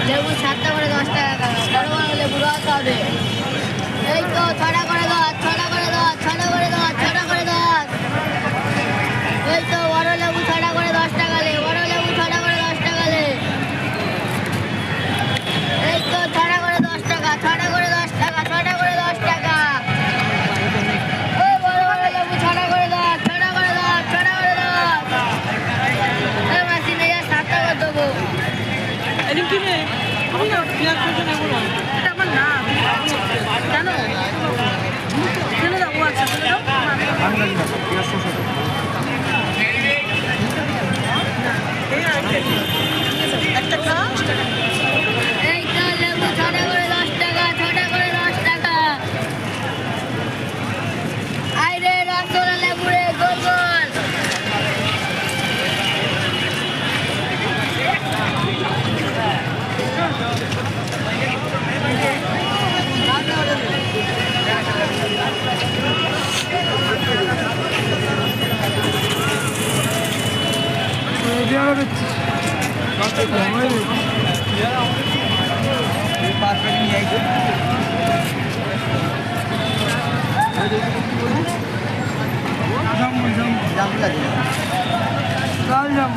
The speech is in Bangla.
লেবু 7টা করে 10 টাকা, বড় বড় লেবু রস হবে। এই তো 6টা করে 10, 6টা করে 10, 6টা করে 10, 6টা করে 10। এই তো বড় লেবু 6টা করে 10 টাকা লে, বড় লেবু 6টা করে 10 টাকা লে। এই তো 6টা করে 10 টাকা, 6টা করে 10 টাকা, 6টা করে 10 টাকা। ওই বড় বড় লেবু 6টা করে 10, 6টা করে 10, 6টা করে 10। এই মাসি নিয়ে 7টা করে দেবো। এদিন কি রে? আমি না পেঁয়াজ কুচি নেবো না। এটা আমার না। কেন? ফেলে দাও, ও আচ্ছা ফেলে দাও। একটা গ্লাস এই তো লেবু 6টা করে 10 টাকা, 6টা করে 10 টাকা। আই রে রসগোল্লা লেবু রে, গোল গোল। जाम जाम